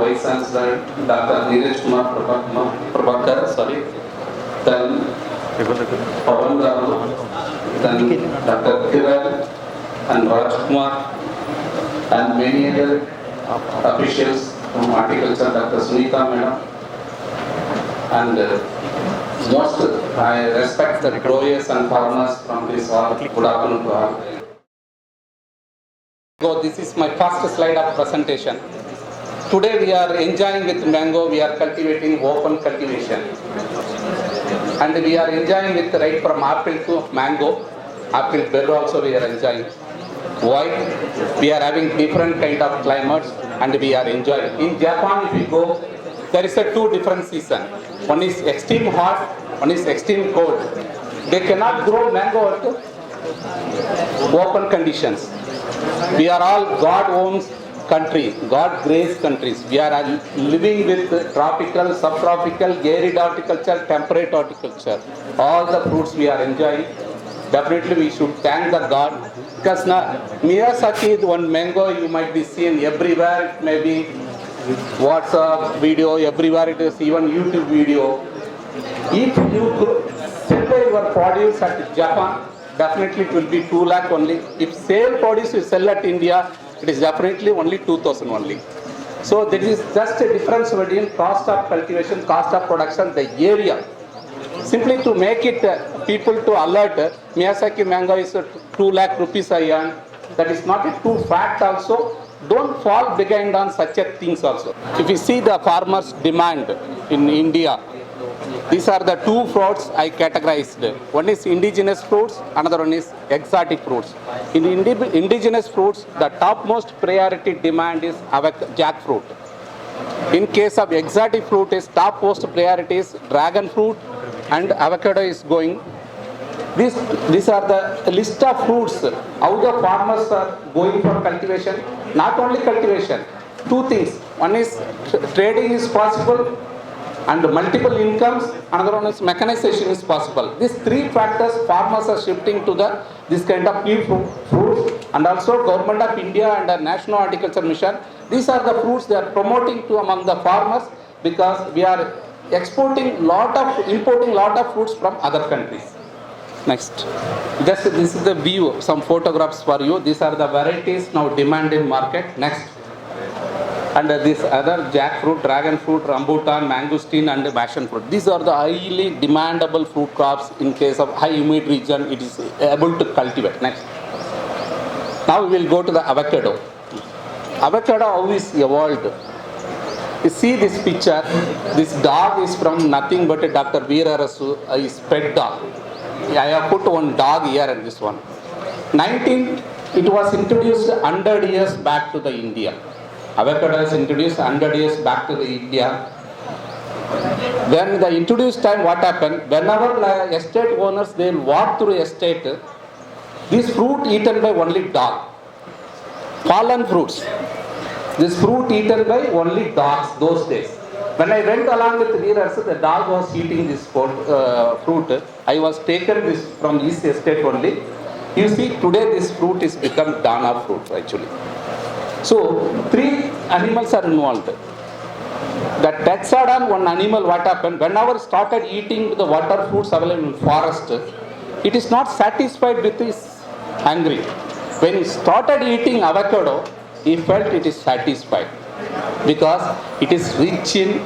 Vice Chancellor Dr. Neeraj Kumar Prabhakar, then Pawan Garu, then Dr. Kiran and Raj Kumar, and many other officials from horticulture, Dr. Sunita Madam, and most I respect the growers and farmers from this hall. Good afternoon to all. So this is my first slide of presentation. Today we are enjoying with mango, we are cultivating open cultivation. And we are enjoying with right from apple to mango. Apple berry also we are enjoying. Why? We are having different kind of climates and we are enjoying. In Japan, if you go, there is a two different season. One is extreme hot, one is extreme cold. They cannot grow mango at open conditions. We are all God owns country, God graced countries. We are living with tropical, subtropical, arid horticulture, temperate horticulture. All the fruits we are enjoying. Definitely we should thank the God. Because now Miyazaki, one mango you might be seen everywhere. It may be WhatsApp video, everywhere it is, even YouTube video. If you sell your produce at Japan, definitely it will be 2 lakh only. If sale produce you sell at India, it is definitely only 2,000 only. So there is just a difference between cost of cultivation, cost of production, the area. Simply to make it people to alert, Miyazaki mango is 2 lakh rupees I earn. That is not a true fact also. Don't fall behind on such a things also. If you see the farmers' demand in India, these are the two fruits I categorized. One is indigenous fruits, another one is exotic fruits. In indigenous fruits, the topmost priority demand is jackfruit. In case of exotic fruit, is topmost priority is dragon fruit and avocado is going. These are the list of fruits. How the farmers are going for cultivation. Not only cultivation, two things. One is trading is possible and multiple incomes. Another one is mechanization is possible. These three factors farmers are shifting to this kind of new fruits, and also Government of India and the National Horticulture Mission. These are the fruits they are promoting to among the farmers because we are importing lot of fruits from other countries. Next. Just this is the view, some photographs for you. These are the varieties now demand in market. Next. And this other jackfruit, dragon fruit, rambutan, mangosteen and passion fruit. These are the highly demandable fruit crops in case of high humid region. It is able to cultivate. Next. Now we will go to the avocado. Avocado how is evolved? You see this picture. This dog is from nothing but Dr. Veerarasu, his pet dog. I have put one dog here and this one. It was introduced 100 years back to the India. Avocado is introduced 100 years back to the India. Then the introduced time what happened? Whenever estate owners they will walk through estate, this fruit eaten by only dog. Fallen fruits. This fruit eaten by only dogs those days. When I went along with Veerarasu, the dog was eating this fruit. I was taken this from his estate only. You see, today this fruit is become dana fruit actually. So, 3 animals are involved. The Texodon, one animal, what happened? Whenever started eating the water fruits available in forest, it is not satisfied with his hungry. When he started eating avocado, he felt it is satisfied because it is rich in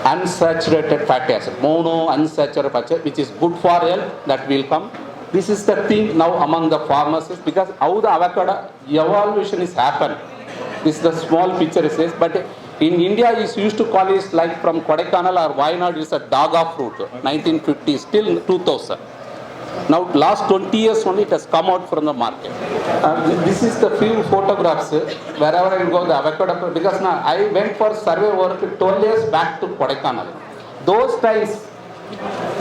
unsaturated fatty acid, monounsaturated fatty acid, which is good for health. That will come. This is the thing now among the farmers because how the avocado evolution is happened. This is the small picture it says, but in India is used to call it like from Kodaikanal or Wayanad is a daga fruit, 1950 till 2000. Now last 20 years only it has come out from the market. This is the few photographs wherever I will go the avocado because now I went for survey work 12 years back to Kodaikanal. Those times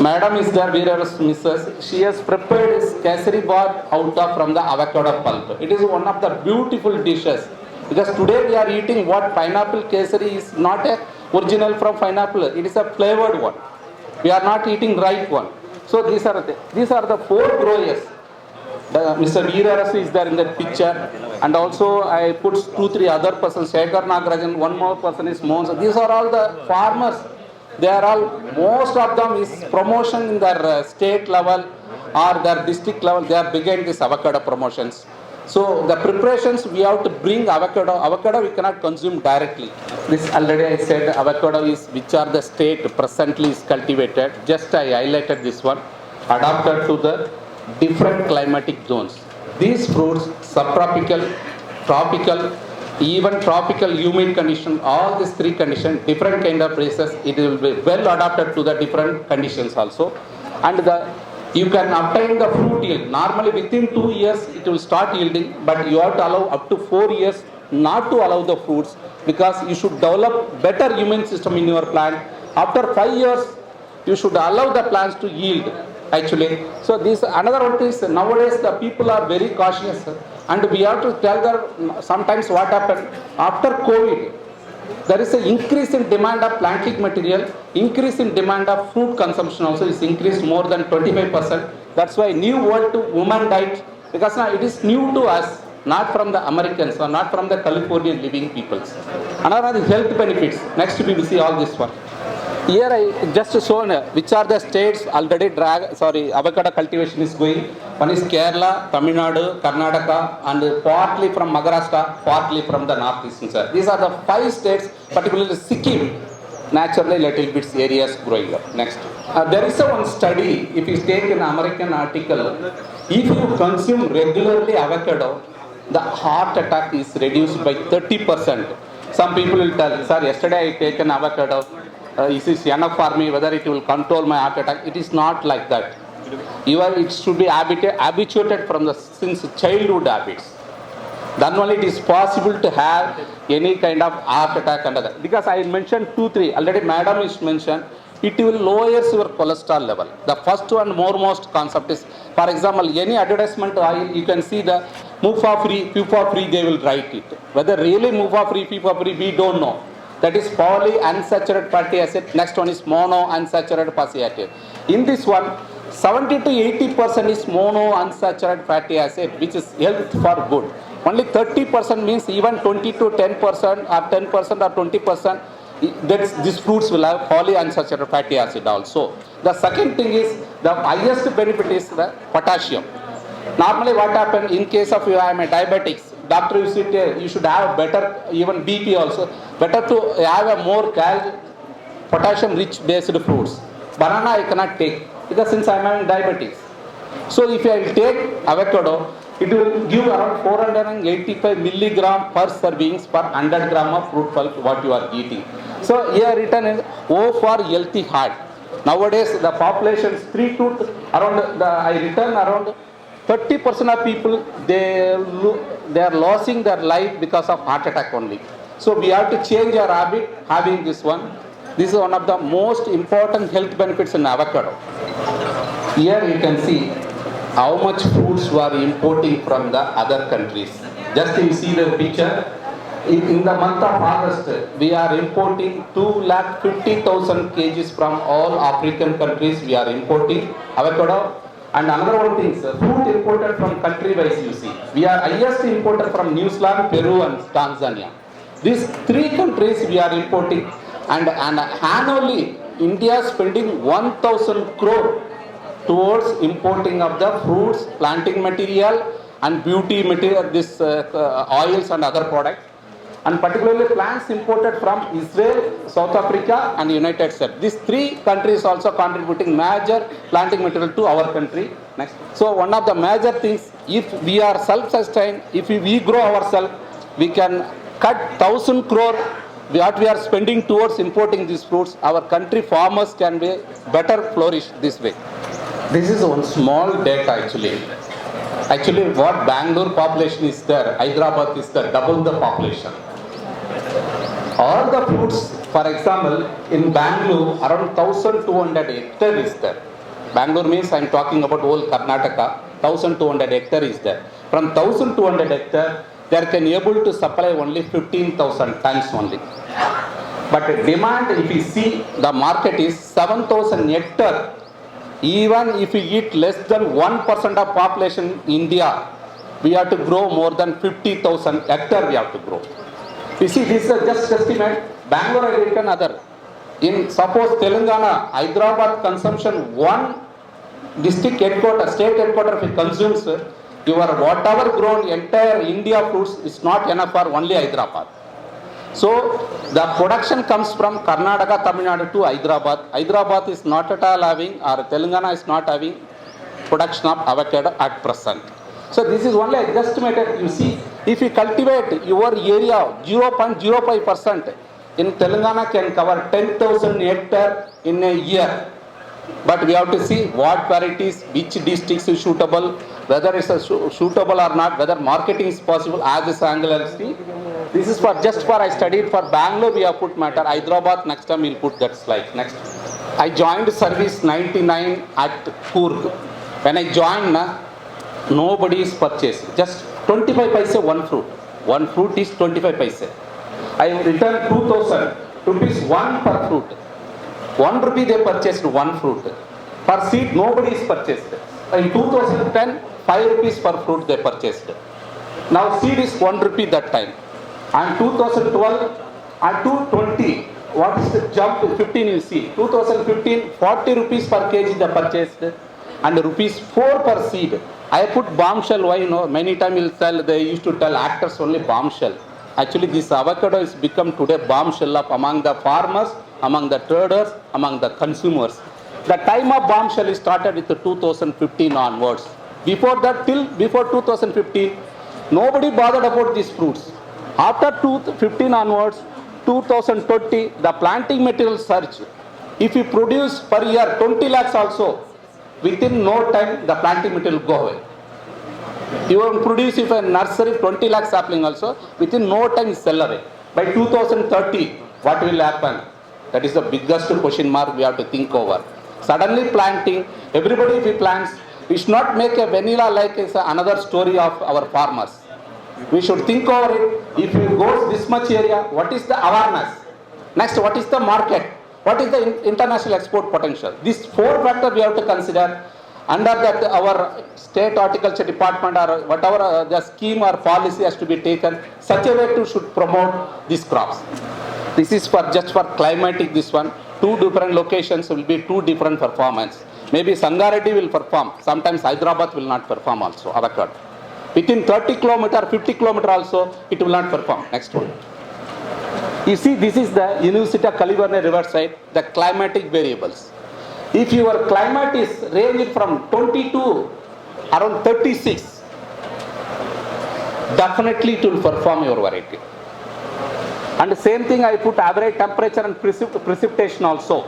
Madam is there, Veerarasu Mrs. She has prepared his kesari bath from the avocado pulp. It is one of the beautiful dishes. Because today we are eating what pineapple kesari is not a original from pineapple. It is a flavored one. We are not eating right one. So these are the 4 growers. Mr. Veerarasu is there in that picture, and also I put 2-3 other persons, Shekhar Nagarajan, one more person is Mohan. These are all the farmers. They are all, most of them is promotion in their state level or their district level. They are beginning this avocado promotions. So the preparations, we have to bring avocado. Avocado we cannot consume directly. This already I said avocado is which are the state presently is cultivated. Just I highlighted this one, adapted to the different climatic zones. These fruits, subtropical, tropical, even tropical humid condition, all these three conditions, different kind of places, it will be well adapted to the different conditions also. And you can obtain the fruit yield. Normally within 2 years it will start yielding, but you have to allow up to 4 years not to allow the fruits, because you should develop better immune system in your plant. After 5 years, you should allow the plants to yield actually. So this another one is nowadays the people are very cautious, and we have to tell them sometimes what happened after COVID. There is an increase in demand of planting material, increase in demand of fruit consumption also is increased more than 25%. That's why new world to woman diet, because now it is new to us, not from the Americans or not from the Californian living peoples. Another is health benefits. Next we will see all this one. Here I just shown which are the states already avocado cultivation is going. One is Kerala, Tamil Nadu, Karnataka, and partly from Maharashtra, partly from the northeastern side. These are the 5 states, particularly Sikkim, naturally little bit areas growing up. Next. There is one study, if you take an American article, if you consume regularly avocado, the heart attack is reduced by 30%. Some people will tell, sir, yesterday I taken avocado. Is this enough for me, whether it will control my heart attack? It is not like that. It should be habituated from the since childhood habits. Then only it is possible to have any kind of heart attack under that. Because I mentioned 2-3, already madam is mentioned, it will lowers your cholesterol level. The first and foremost concept is, for example, any advertisement oil, you can see the MUFA free, PUFA free, they will write it. Whether really MUFA free, PUFA free, we don't know. That is polyunsaturated fatty acid. Next one is monounsaturated fatty acid. In this one, 70 to 80% is monounsaturated fatty acid, which is health for good. Only 30% means even 20 to 10% or 10% or 20%, these fruits will have polyunsaturated fatty acid also. The second thing is, the highest benefit is the potassium. Normally what happens in case of you are diabetics, doctor you should have better, even BP also, better to have a more potassium rich based fruits. Banana I cannot take, because since I am having diabetes. So if I take avocado, it will give around 485 milligram per servings per 100 gram of fruit pulp what you are eating. So here written is O for healthy heart. Nowadays the population is 3 to around, I written around 30% of people, they are losing their life because of heart attack only. So we have to change our habit having this one. This is one of the most important health benefits in avocado. Here you can see how much fruits we are importing from the other countries. Just you see the picture. In the month of August, we are importing 250,000 kgs from all African countries. We are importing avocado. And another one thing is fruit imported from country wise you see. We are highest importer from New Zealand, Peru and Tanzania. These 3 countries we are importing, and annually India is spending 1,000 crore towards importing of the fruits, planting material and beauty material, this oils and other products. And particularly plants imported from Israel, South Africa and United States. These 3 countries also contributing major planting material to our country. Next. So one of the major things, if we are self-sustained, if we grow ourselves, we can cut 1,000 crore what we are spending towards importing these fruits. Our country farmers can be better flourish this way. This is one small data actually. Actually what Bangalore population is there, Hyderabad is there, double the population. All the fruits, for example, in Bangalore, around 1,200 hectares is there. Bangalore means I am talking about whole Karnataka, 1,200 hectares is there. From 1,200 hectares, they are able to supply only 15,000 tons only. But demand, if you see, the market is 7,000 hectares. Even if we eat less than 1% of population in India, we have to grow more than 50,000 hectare we have to grow. You see, this is just estimate. Bangalore I written other. In suppose Telangana, Hyderabad consumption, one district headquarter, state headquarter, if it consumes your whatever grown entire India fruits is not enough for only Hyderabad. So the production comes from Karnataka, Tamil Nadu to Hyderabad. Hyderabad is not at all having, or Telangana is not having production of avocado at present. So this is only estimated. You see, if you cultivate your area 0.05%, in Telangana can cover 10,000 hectare in a year. But we have to see what varieties, which districts is suitable, whether it's suitable or not, whether marketing is possible as this angle I'll see. This is for just for I studied for Bangalore we have put matter. Hyderabad next time we'll put that slide. Next. I joined service 99 at Coorg. When I joined, nobody is purchased. Just 25 paise one fruit. One fruit is 25 paise. I returned 2,000 rupees one per fruit. 1 rupee they purchased one fruit. Per seed nobody is purchased. In 2010, 5 rupees per fruit they purchased. Now seed is 1 rupee that time. And 2012 and 220, what is the jump? 15 you see. 2015, 40 rupees per kg they purchased and rupees 4 per seed. I put bombshell. Why? Many times they used to tell actors only bombshell. Actually, this avocado has become today bombshell of among the farmers, among the traders, among the consumers. The time of bombshell is started with the 2015 onwards. Before that, till before 2015, nobody bothered about these fruits. After 2015 onwards, 2020, the planting material surge. If you produce per year 20 lakhs also, within no time the planting material will go away. You will produce if a nursery 20 lakh sapling also, within no time sell away. By 2030, what will happen? That is the biggest question mark we have to think over. Suddenly planting, everybody if he plants, we should not make a vanilla like it's another story of our farmers. We should think over it. If you go this much area, what is the awareness? Next, what is the market? What is the international export potential? These 4 factors we have to consider. Under that, our state horticulture department or whatever the scheme or policy has to be taken, such a way to should promote these crops. This is for just for climatic. This one, 2 different locations will be 2 different performance. Maybe Sangareddy will perform. Sometimes Hyderabad will not perform also. Avocado. Within 30 kilometer, 50 kilometer also, it will not perform. Next one. You see, this is the University of California Riverside, the climatic variables. If your climate is ranging from 20 to around 36, definitely it will perform your variety. And the same thing I put average temperature and precipitation also.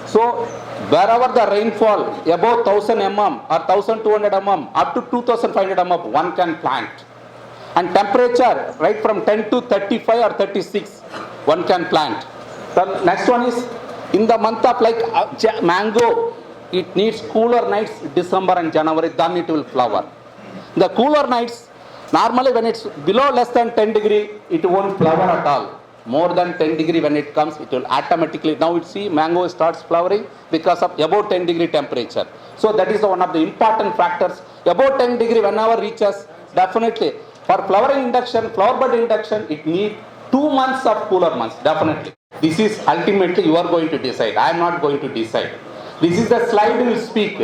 So wherever the rainfall above 1000 mm or 1200 mm up to 2500 mm, one can plant. And temperature right from 10 to 35 or 36, one can plant. The next one is in the month of like mango, it needs cooler nights, December and January, then it will flower. The cooler nights, normally when it's below less than 10 degree, it won't flower at all. More than 10 degree when it comes, it will automatically, now you see mango starts flowering because of above 10 degree temperature. So that is one of the important factors. Above 10 degree whenever reaches, definitely for flowering induction, flower bud induction, it needs 2 months of cooler months, definitely. This is ultimately you are going to decide. I am not going to decide. This is the slide we will speak.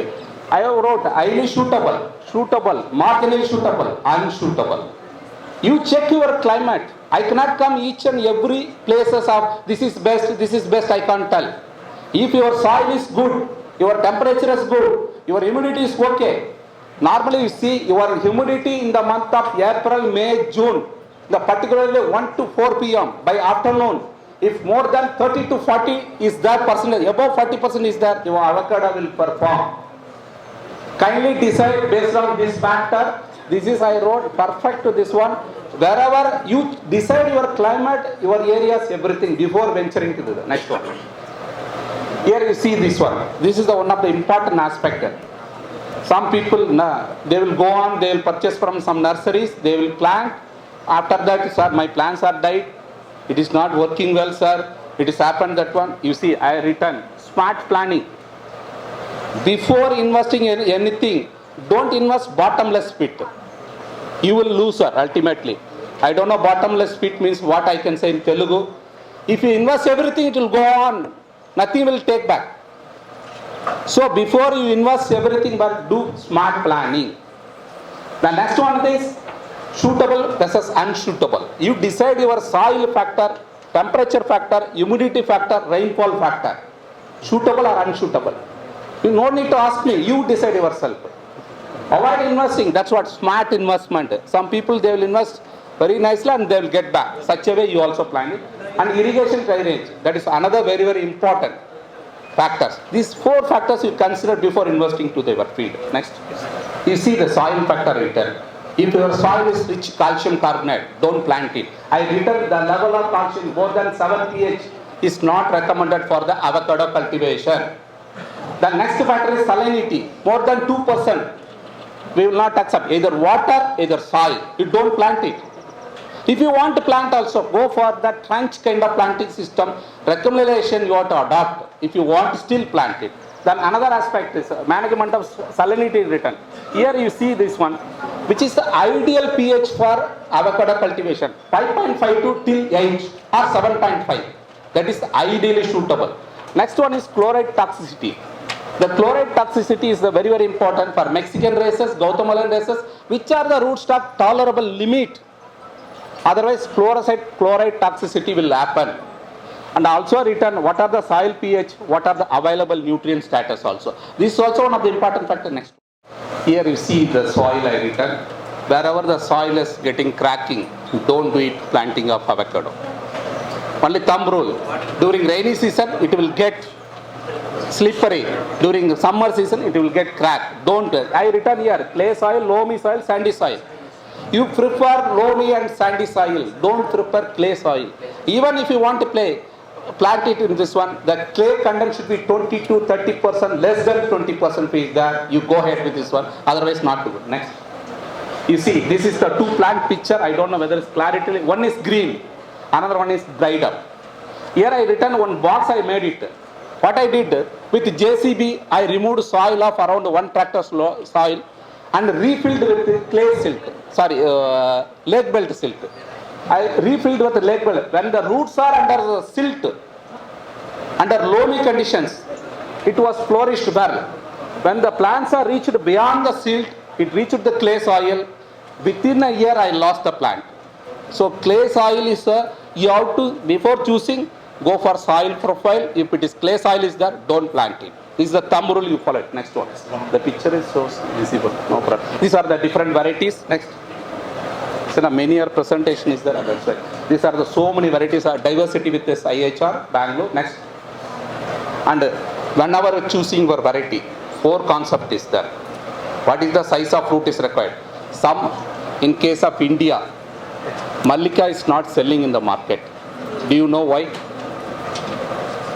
I have wrote highly suitable, marginally suitable, unsuitable. You check your climate. I cannot come each and every places of this is best, I can't tell. If your soil is good, your temperature is good, your humidity is okay. Normally you see your humidity in the month of April, May, June, the particularly 1 to 4 p.m. by afternoon. If more than 30 to 40 is that percentage, above 40% is there, your avocado will perform. Kindly decide based on this factor. This is I wrote perfect to this one. Wherever you decide your climate, your areas, everything before venturing to the next one. Here you see this one. This is the one of the important aspect. Some people, they will go on, they will purchase from some nurseries, they will plant. After that, sir, my plants are died. It is not working well, sir. It has happened that one. You see, I written smart planning. Before investing in anything, don't invest bottomless pit. You will lose, sir, ultimately. I don't know bottomless pit means what I can say in Telugu. If you invest everything, it will go on. Nothing will take back. So before you invest everything, but do smart planning. The next one is suitable versus unsuitable. You decide your soil factor, temperature factor, humidity factor, rainfall factor. Suitable or unsuitable. You no need to ask me. You decide yourself. Avoid investing. That's what smart investment. Some people, they will invest very nicely and they will get back. Such a way you also plan it. And irrigation drainage. That is another very, very important factors. These 4 factors you consider before investing to your field. Next. You see the soil factor return. If your soil is rich calcium carbonate, don't plant it. I written the level of calcium more than 7 pH is not recommended for the avocado cultivation. The next factor is salinity. More than 2%. We will not accept either water, either soil. You don't plant it. If you want to plant also, go for the trench kind of planting system. Recommendation you have to adopt. If you want to still plant it. Then another aspect is management of salinity written. Here you see this one, which is the ideal pH for avocado cultivation. 5.52 till 8 or 7.5. That is ideally suitable. Next one is chloride toxicity. The chloride toxicity is very, very important for Mexican races, Guatemalan races, which are the rootstock tolerable limit. Otherwise, chloride toxicity will happen. And also written what are the soil pH, what are the available nutrient status also. This is also one of the important factors. Next. Here you see the soil I written. Wherever the soil is getting cracking, don't do it planting of avocado. Only thumb rule. During rainy season, it will get slippery. During summer season, it will get cracked. Don't. I written here, clay soil, loamy soil, sandy soil. You prefer loamy and sandy soil. Don't prefer clay soil. Even if you want to plant it in this one, the clay content should be 20 to 30%, less than 20% is there. You go ahead with this one. Otherwise, not good. Next. You see, this is the 2 plant picture. I don't know whether it's clarity. One is green. Another one is dried up. Here I written one box, I made it. What I did, with JCB, I removed soil of around 1 tractor soil and refilled with clay silt. Lake belt silt. I refilled with lake belt. When the roots are under the silt, under loamy conditions, it was flourished well. When the plants are reached beyond the silt, it reached the clay soil. Within a year, I lost the plant. So clay soil is, you have to, before choosing, go for soil profile. If it is clay soil is there, don't plant it. This is the thumb rule, you follow it. Next one. The picture is so visible. No problem. These are the different varieties. Next. So many presentation is there. That's right. These are the so many varieties. Diversity with this IHR, Bangalore. Next. And whenever choosing your variety, 4 concept is there. What is the size of fruit is required? Some, in case of India, Mallika is not selling in the market. Do you know why?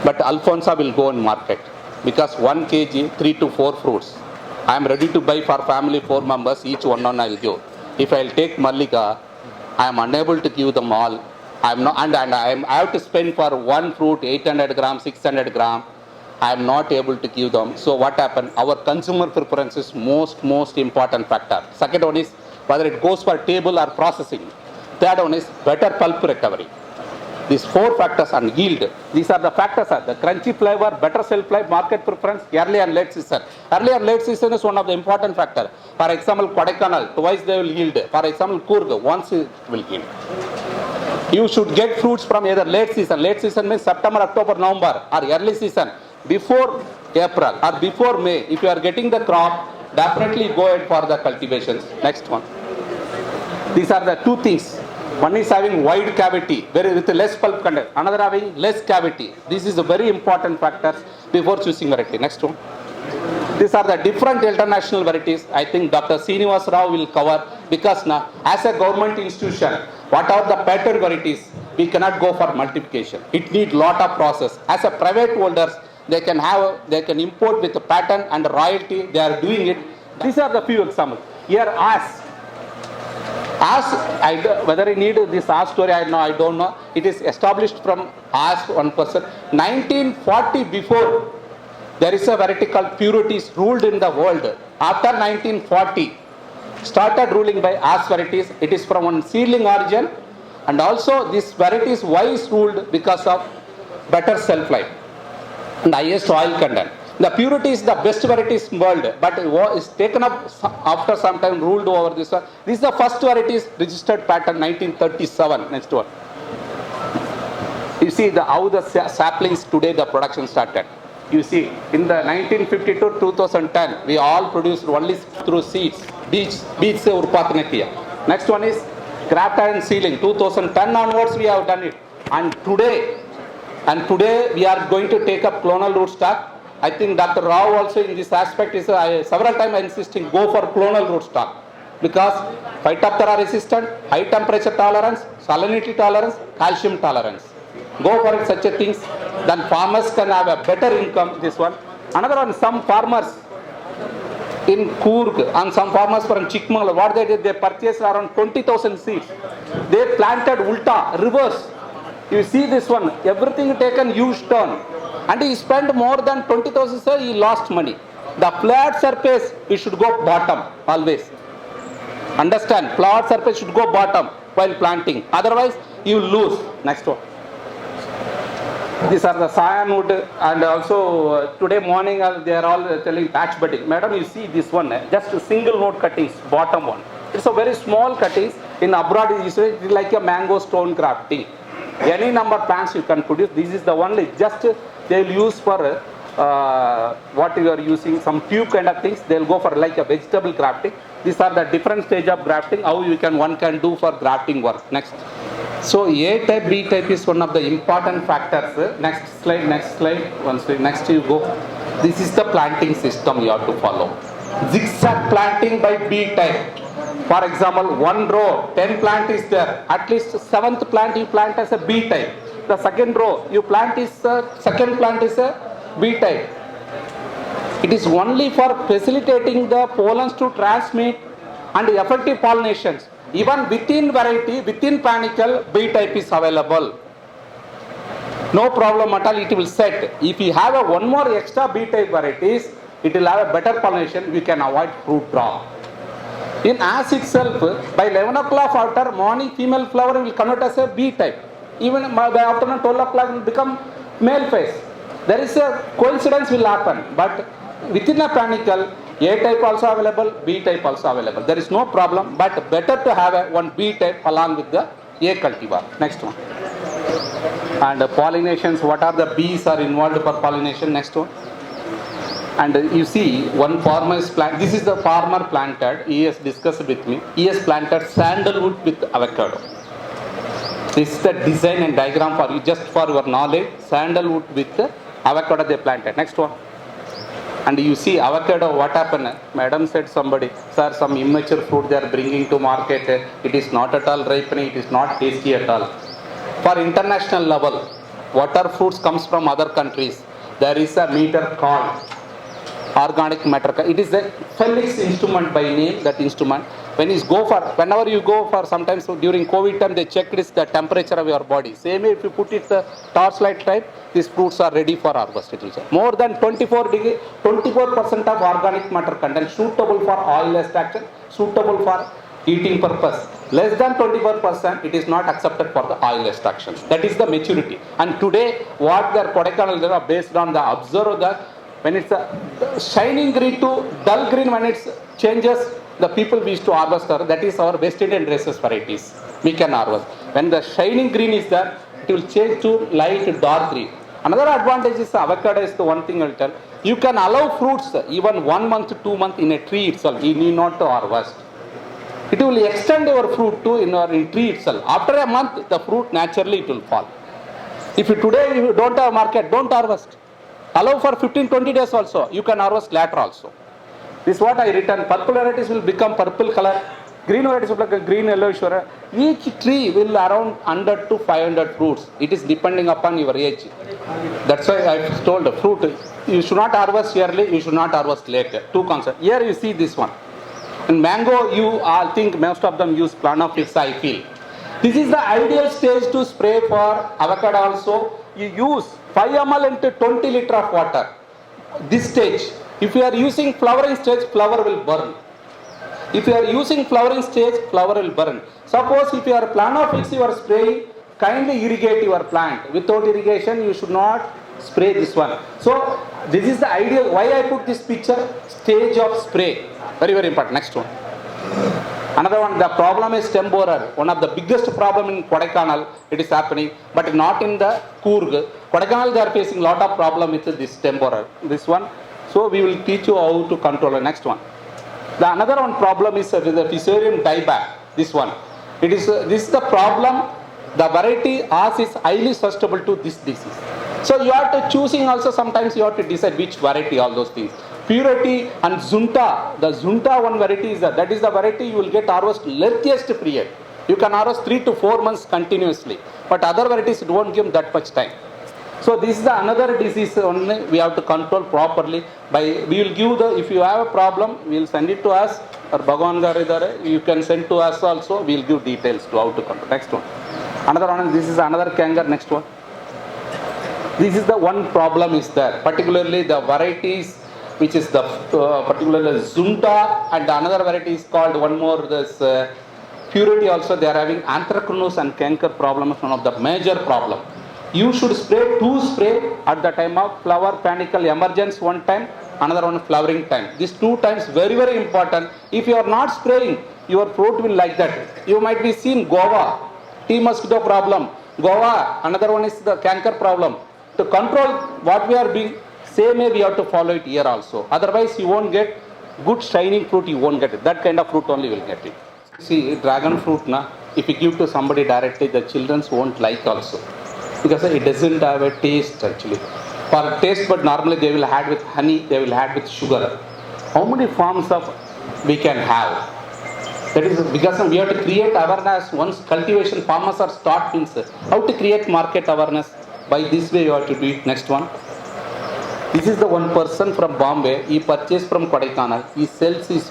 But Alfonso will go in market. Because 1 kg, 3 to 4 fruits. I am ready to buy for family 4 members, each one I will give. If I will take Mallika, I am unable to give them all. I am not, and I have to spend for 1 fruit 800 grams, 600 grams. I am not able to give them. So what happened? Our consumer preference is most important factor. Second one is whether it goes for table or processing. Third one is better pulp recovery. These 4 factors and yield. These are the factors: the crunchy flavor, better shelf life, market preference, early and late season. Early and late season is one of the important factors. For example, Kodaikanal, twice they will yield. For example, Coorg, once it will yield. You should get fruits from either late season. Late season means September, October, November, or early season before April or before May. If you are getting the crop, definitely go ahead for the cultivations. Next one. These are the 2 things. One is having wide cavity, with less pulp content. Another having less cavity. This is a very important factors before choosing variety. Next one. These are the different international varieties. I think Dr. Srinivas Rao will cover, because now, as a government institution, what are the patent varieties? We cannot go for multiplication. It needs lot of process. As a private holders, they can import with the patent and royalty. They are doing it. These are the few examples. Here, whether I need this AS story, I don't know. It is established from AS one person. 1940 before, There is a variety called Purities ruled in the world after 1940. Started ruling by As varieties. It is from one seedling origin, and also this variety is why is ruled because of better shelf life and highest oil content. The Purity is the best varieties in world, but it is taken up after some time, ruled over this one. This is the first varieties registered patent 1937. Next one. You see how the saplings today the production started. You see, in the 1950 to 2010, we all produced only through seeds. Beach se urpatnetia. Next one is graft and sealing. 2010 onwards we have done it. And today we are going to take up clonal rootstock. I think Dr. Rao also in this aspect is several times insisting go for clonal rootstock because Phytophthora resistant, high temperature tolerance, salinity tolerance, calcium tolerance. Go for it, such a things. Then farmers can have a better income. This one. Another one, some farmers in Coorg and some farmers from Chikmagalur, what they did, they purchased around 20,000 seeds. They planted ulta, reverse. You see this one, everything taken huge turn. And he spent more than 20,000, sir, he lost money. The flat surface, we should go bottom always. Understand, flat surface should go bottom while planting. Otherwise, you lose. Next one. These are the cyanwood, and also today morning they are all telling patch budding. Madam, you see this one, just a single node cuttings, bottom one. It's a very small cuttings. In abroad, it's like a mango stone grafting. Any number of plants you can produce. This is the only, just they will use for what you are using, some tube kind of things. They will go for like a vegetable grafting. These are the different stage of grafting, how one can do for grafting work. Next. So A type, B type is one of the important factors. Next slide. One slide. Next you go. This is the planting system you have to follow. Zigzag planting by B type. For example, one row, 10 plant is there. At least 7th plant you plant as a B type. The second row you plant is second plant is a B type. It is only for facilitating the pollens to transmit and effective pollinations. Even within variety, within panicle, B type is available. No problem at all, it will set. If you have one more extra B type varieties, it will have a better pollination, we can avoid fruit drop. In as itself, by 11 o'clock after morning, female flower will convert as a B type. Even by afternoon, 12 o'clock will become male phase. There is a coincidence will happen, but within a panicle, A type also available, B type also available. There is no problem, but better to have one B type along with the A cultivar. Next one. And pollinations, what are the bees are involved for pollination? Next one. And you see, one farmer is planted, this is the farmer planted, he has discussed with me, he has planted sandalwood with avocado. This is the design and diagram for you, just for your knowledge, sandalwood with avocado they planted. Next one. And you see avocado, what happened? Madam said somebody, sir, some immature fruit they are bringing to market. It is not at all ripening. It is not tasty at all. For international level, water fruits comes from other countries. There is a meter called organic matter. It is a Felix instrument by name, that instrument. Whenever you go for, sometimes during COVID time, they check this, the temperature of your body. Same way, if you put it the torchlight type, these fruits are ready for harvest. It will say more than 24% of organic matter content suitable for oil extraction, suitable for eating purpose. Less than 24%, it is not accepted for the oil extraction. That is the maturity. And today, what their Kodaikanal are based on the observe that when it's a shining green to dull green, when it changes, the people wish to harvest her. That is our West Indian races varieties. We can harvest. When the shining green is there, it will change to light dark green. Another advantage is avocado is the one thing I will tell. You can allow fruits even 1 month, 2 months in a tree itself. You need not to harvest. It will extend your fruit to in tree itself. After a month, the fruit naturally it will fall. If you today you don't have market, don't harvest. Allow for 15-20 days also. You can harvest later also. This is what I written. Purple varieties will become purple color. Green varieties will become green yellowish. Each tree will around 100 to 500 fruits. It is depending upon your age. That's why I told the fruit. You should not harvest early. You should not harvest later. Two concepts. Here you see this one. In mango, you all think most of them use Planofix, I feel. This is the ideal stage to spray for avocado also. You use 5 ml into 20 liter of water. this stage. If you are using flowering stage, flower will burn. If you are using flowering stage, flower will burn. Suppose if you are Planophix, you are spraying, kindly irrigate your plant. Without irrigation, you should not spray this one. So this is the idea. Why I put this picture? Stage of spray. Very, very important. Next one. Another one, the problem is stem borer. One of the biggest problem in Kodaikanal, it is happening, but not in the Coorg. Kodaikanal, they are facing lot of problem with this stem borer. This one. So we will teach you how to control the next one. The another one problem is with the Fusarium dieback. This one. It is this is the problem. The variety as is highly susceptible to this disease. So you are to choosing also, sometimes you have to decide which variety, all those things. Purity and Zunta, the Zunta one variety is that is the variety you will get harvest lengthiest period. You can harvest 3 to 4 months continuously, but other varieties it won't give that much time. So this is the another disease only we have to control properly. By we will give the, if you have a problem, we will send it to us, or Bhagwan Garidare, you can send to us also, we will give details to how to control. Next one. Another one, this is another canker. Next one. This is the one problem is there, particularly the varieties which is the particularly Zunta, and another variety is called one more this Purity also. They are having anthracnose and canker problem is one of the major problem. You should spray 2 spray at the time of flower panicle emergence, one time, another one flowering time. These 2 times very, very important. If you are not spraying, your fruit will like that. You might be seen guava, tea mosquito problem, guava, another one is the canker problem. To control what we are doing, same way we have to follow it here also. Otherwise you won't get good shining fruit, you won't get it. That kind of fruit only will get it. See, dragon fruit, if you give to somebody directly, the children won't like also. Because it doesn't have a taste actually. For taste, but normally they will add with honey, they will add with sugar. How many forms of we can have? That is because we have to create awareness. Once cultivation farmers are start means how to create market awareness. By this way you have to do it. Next one. This is the one person from Bombay. He purchased from Kodaikanal. He sells his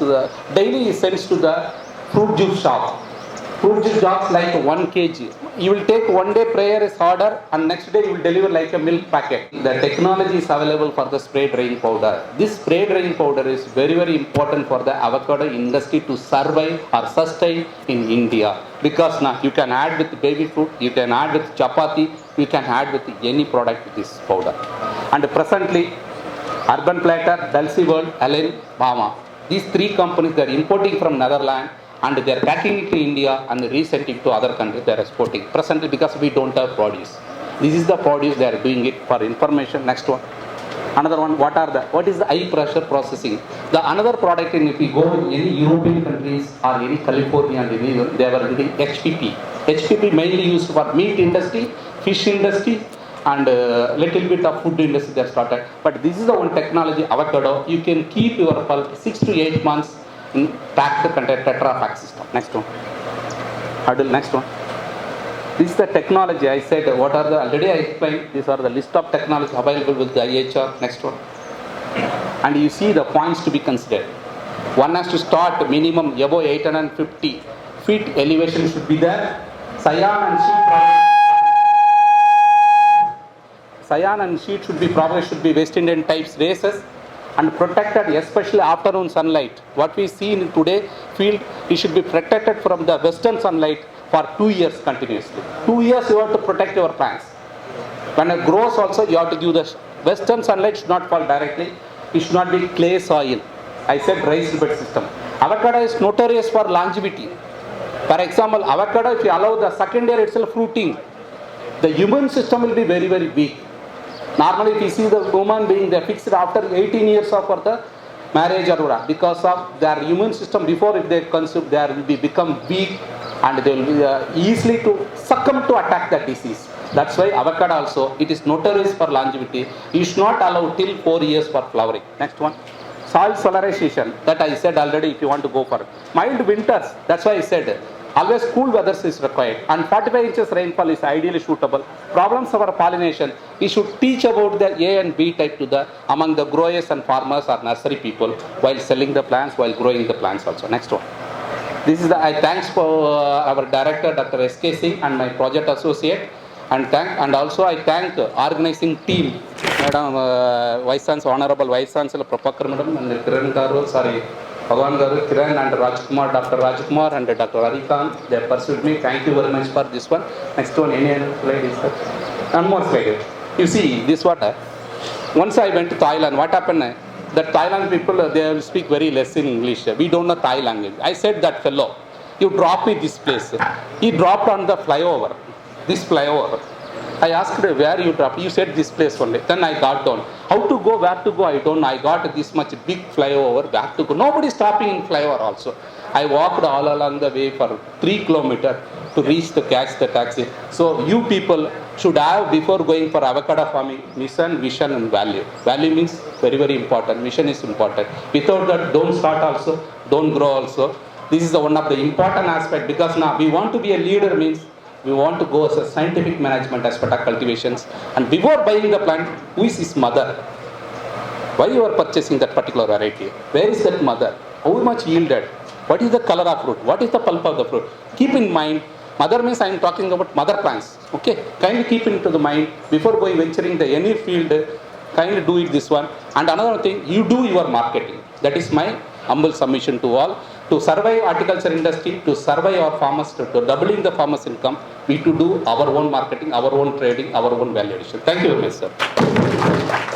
daily he sends to the fruit juice shop. Fruit juice shops like 1 kg. You will take 1 day prayer is order, and next day you will deliver like a milk packet. The technology is available for the spray drying powder. This spray drying powder is very, very important for the avocado industry to survive or sustain in India. Because now you can add with baby fruit, you can add with chapati, you can add with any product with this powder. And presently, Urban Platter, Dulce World, Ellen, Bama. These 3 companies, they are importing from Netherlands, and they are packing it to India and resending to other countries. They are exporting presently because we don't have produce. This is the produce, they are doing it for information. Next one. Another one, what is the high pressure processing? The another product, if we go in any European countries or any California and any, they were doing HPP. HPP mainly used for meat industry, fish industry, and little bit of food industry they started. But this is the one technology, avocado. You can keep your pulp 6 to 8 months in packed container Tetra Pak system. Next one. Next one. This is the technology. I said what are the, already I explained, these are the list of technology available with the IHR. Next one. And you see the points to be considered. One has to start minimum above 850 feet elevation should be there. Cyan and sheet should be West Indian types races and protected, especially afternoon sunlight. What we see in today field, it should be protected from the western sunlight for 2 years continuously. 2 years you have to protect your plants. When it grows also, you have to give the western sunlight should not fall directly. It should not be clay soil. I said raised bed system. Avocado is notorious for longevity. For example, avocado, if you allow the second year itself fruiting, the immune system will be very, very weak. Normally, if you see the woman being they fixed after 18 years of the marriage or because of their immune system before if they consume, they will be become weak and they will be easily to succumb to attack the disease. That's why avocado also, it is notorious for longevity. You should not allow till 4 years for flowering. Next one. Soil solarization, that I said already if you want to go for mild winters, that's why I said always cool weather is required and 45 inches rainfall is ideally suitable. Problems of our pollination, we should teach about the A and B type to the among the growers and farmers or nursery people while selling the plants, while growing the plants also. Next one. This is the, I thanks for our director Dr. S.K. Singh and my project associate, and also I thank organizing team Madam, Vice Chancellor, Honorable Vice Chancellor Prabhakar Madam, and Kiran Garu, sorry, Bhagwan Garu, Kiran and Rajkumar, Dr. Rajkumar and Dr. Arikant, they pursued me. Thank you very much for this one. Next one, any other slide is there? One more slide. You see, this water. Once I went to Thailand, what happened? That Thailand people, they will speak very less in English. We don't know Thai language. I said that fellow, you drop me this place. He dropped on the flyover, this flyover. I asked where you dropped. You said this place only. Then I got down. How to go, where to go, I don't know. I got this much big flyover, where to go. Nobody stopping in flyover also. I walked all along the way for 3 kilometers to reach to catch the taxi. So you people should have, before going for avocado farming, mission, vision and value. Value means very, very important. Mission is important. Without that, don't start also, don't grow also. This is one of the important aspect, because now we want to be a leader means we want to go as a scientific management aspect of cultivations. And before buying the plant, who is his mother? Why you are purchasing that particular variety? Where is that mother? How much yielded? What is the color of fruit? What is the pulp of the fruit? Keep in mind, mother means I am talking about mother plants. Okay, kindly keep into the mind before going venturing the any field. Kindly do it this one. And another thing, you do your marketing. That is my humble submission to all. To survive horticulture industry, to survive our farmers, to doubling the farmers' income, we to do our own marketing, our own trading, our own value addition. Thank you very much, sir.